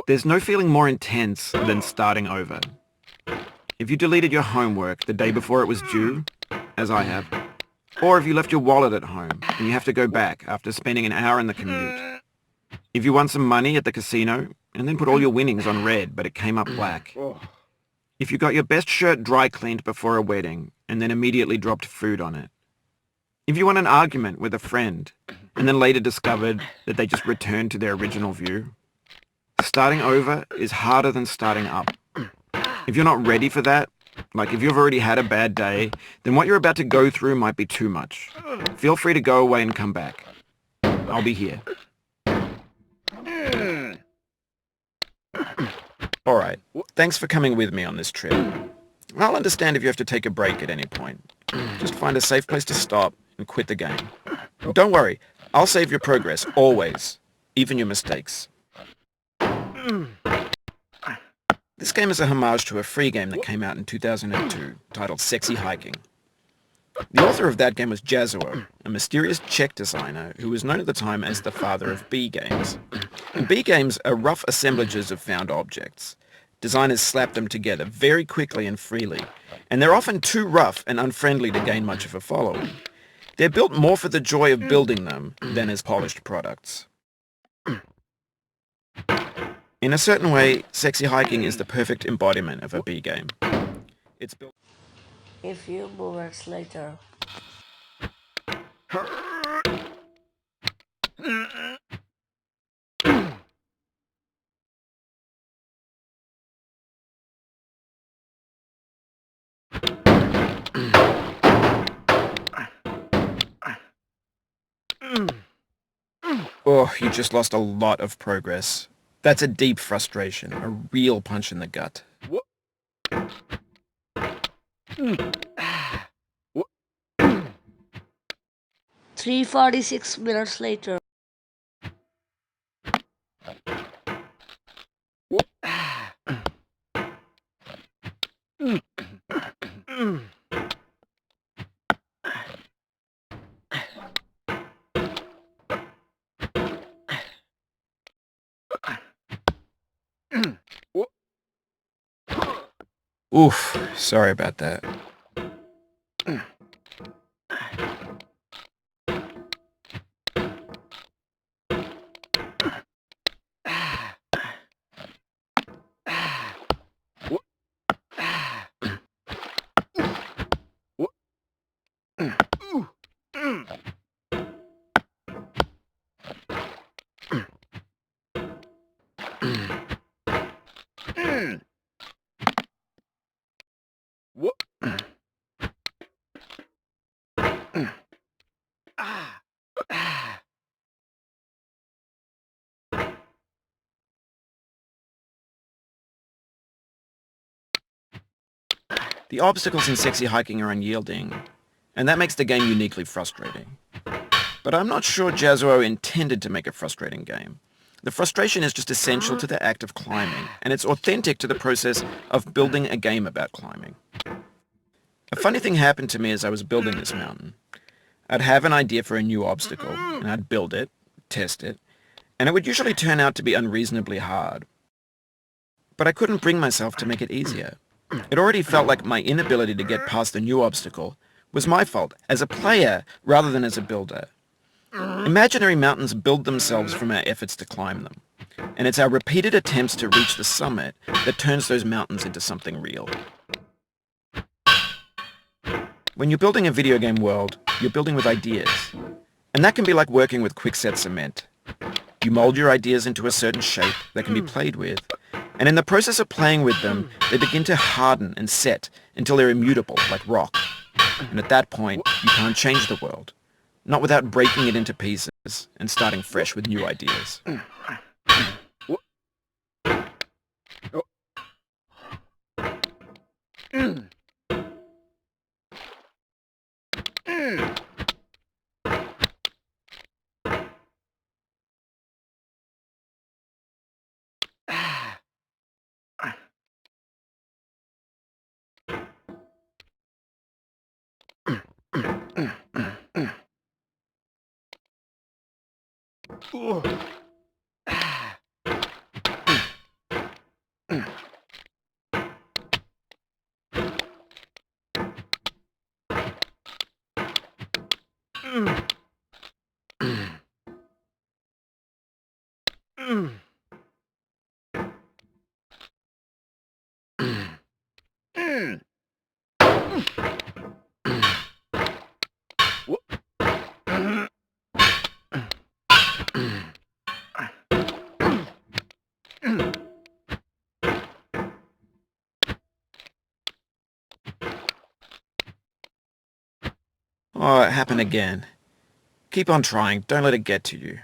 There's no feeling more intense than starting over. If you deleted your homework the day before it was due, as I have, or if you left your wallet at home and you have to go back after spending an hour in the commute. If you won some money at the casino and then put all your winnings on red but it came up black. If you got your best shirt dry cleaned before a wedding and then immediately dropped food on it. If you won an argument with a friend and then later discovered that they just returned to their original view. Starting over is harder than starting up. If you're not ready for that, like if you've already had a bad day, then what you're about to go through might be too much. Feel free to go away and come back. I'll be here. Alright, thanks for coming with me on this trip. I'll understand if you have to take a break at any point. Just find a safe place to stop and quit the game. Don't worry, I'll save your progress, always. Even your mistakes. This game is a homage to a free game that came out in 2002, titled Sexy Hiking. The author of that game was Jazuo, a mysterious Czech designer who was known at the time as the father of B games. And B games are rough assemblages of found objects. Designers slap them together very quickly and freely, and they're often too rough and unfriendly to gain much of a following. They're built more for the joy of building them than as polished products. In a certain way, Sexy Hiking is the perfect embodiment of a B game. It's built A few moments later. Oh, you just lost a lot of progress. That's a deep frustration, a real punch in the gut. 3:46 minutes later. Oof, sorry about that. The obstacles in Sexy Hiking are unyielding, and that makes the game uniquely frustrating. But I'm not sure Jazuo intended to make a frustrating game. The frustration is just essential to the act of climbing, and it's authentic to the process of building a game about climbing. A funny thing happened to me as I was building this mountain. I'd have an idea for a new obstacle, and I'd build it, test it, and it would usually turn out to be unreasonably hard. But I couldn't bring myself to make it easier. It already felt like my inability to get past the new obstacle was my fault as a player rather than as a builder. Imaginary mountains build themselves from our efforts to climb them, and it's our repeated attempts to reach the summit that turns those mountains into something real. When you're building a video game world, you're building with ideas, and that can be like working with quickset cement. You mold your ideas into a certain shape that can be played with, and in the process of playing with them, they begin to harden and set until they're immutable, like rock. And at that point, you can't change the world. Not without breaking it into pieces and starting fresh with new ideas. Oh, it happened again. Keep on trying. Don't let it get to you.